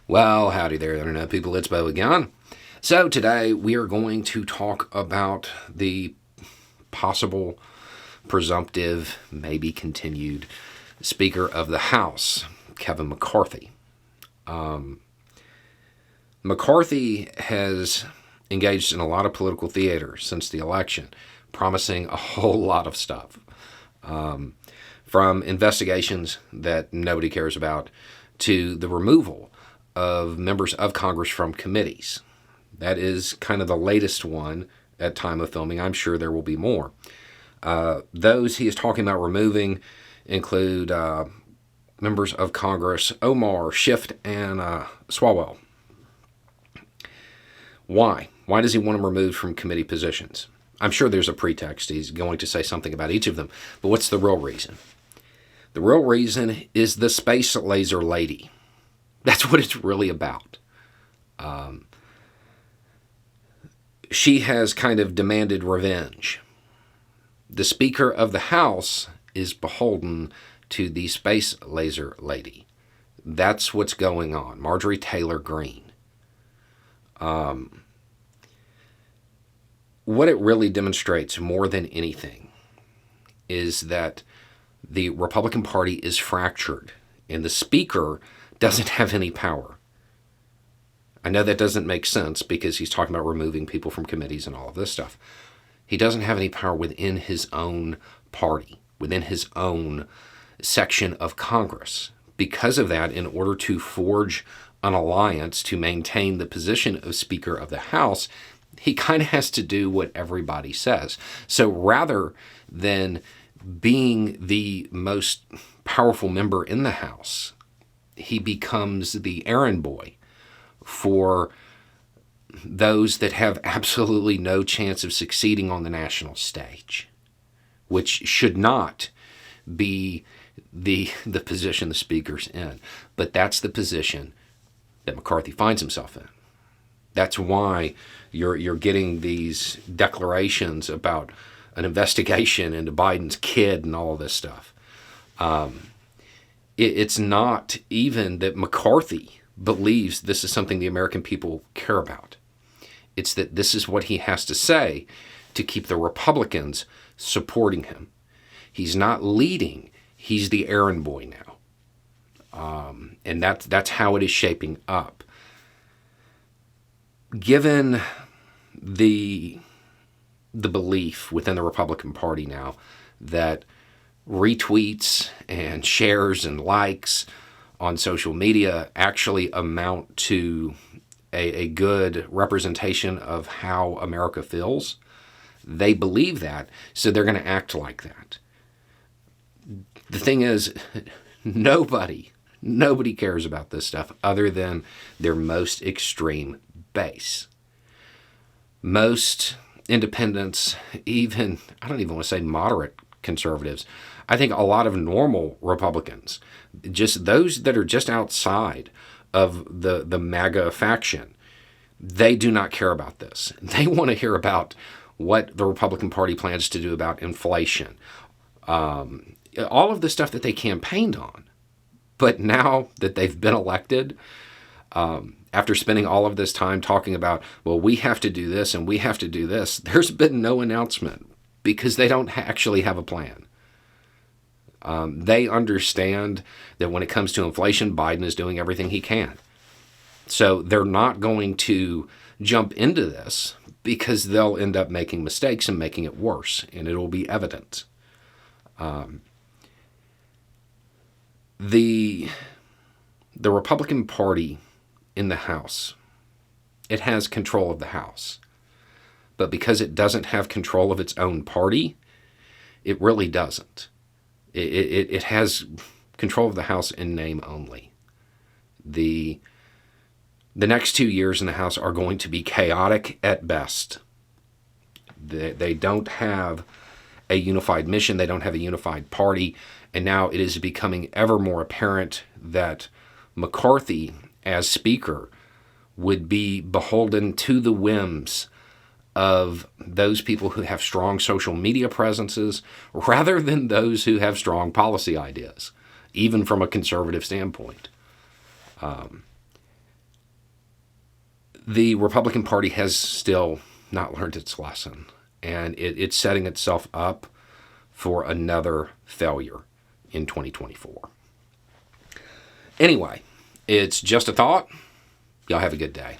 Well, howdy there, Internet people. It's Bo again. So, today we are going to talk about the possible, presumptive, maybe continued Speaker of the House, Kevin McCarthy. McCarthy has engaged in a lot of political theater since the election, promising a whole lot of stuff. From investigations that nobody cares about to the removal of members of Congress from committees. That is kind of the latest one at time of filming. I'm sure there will be more. Those he is talking about removing include members of Congress Omar, Schiff, and Swalwell. Why? Why does he want them removed from committee positions? I'm sure there's a pretext. He's going to say something about each of them. But what's the real reason? The real reason is the space laser lady. That's what it's really about. She has kind of demanded revenge. The Speaker of the House is beholden to the space laser lady. That's what's going on. Marjorie Taylor Greene. What it really demonstrates more than anything is that the Republican Party is fractured and the Speaker doesn't have any power. I know that doesn't make sense because he's talking about removing people from committees and all of this stuff. He doesn't have any power within his own party, within his own section of Congress. Because of that, in order to forge an alliance to maintain the position of Speaker of the House, he kind of has to do what everybody says. So rather than being the most powerful member in the House, he becomes the errand boy for those that have absolutely no chance of succeeding on the national stage, which should not be the position the Speaker's in. But that's the position that McCarthy finds himself in. That's why you're getting these declarations about an investigation into Biden's kid and all of this stuff. It's not even that McCarthy believes this is something the American people care about. It's that this is what he has to say to keep the Republicans supporting him. He's not leading. He's the errand boy now. And that's how it is shaping up. Given the belief within the Republican Party now that retweets and shares and likes on social media actually amount to a good representation of how America feels, they believe that, so they're going to act like that. The thing is, nobody cares about this stuff other than their most extreme base. Most independents, even, I don't even want to say moderate conservatives, I think a lot of normal Republicans, just those that are just outside of the MAGA faction, they do not care about this. They want to hear about what the Republican Party plans to do about inflation, all of the stuff that they campaigned on. But now that they've been elected, after spending all of this time talking about, well, we have to do this and we have to do this, there's been no announcement because they don't actually have a plan. They understand that when it comes to inflation, Biden is doing everything he can. So they're not going to jump into this because they'll end up making mistakes and making it worse, and it'll be evident. The Republican Party in the House, it has control of the House. But because it doesn't have control of its own party, it really doesn't. It has control of the House in name only. The next 2 years in the House are going to be chaotic at best. They don't have a unified mission. They don't have a unified party. And now it is becoming ever more apparent that McCarthy, as Speaker, would be beholden to the whims of those people who have strong social media presences rather than those who have strong policy ideas, even from a conservative standpoint. the Republican Party has still not learned its lesson, and it's setting itself up for another failure in 2024. Anyway, it's just a thought. Y'all have a good day.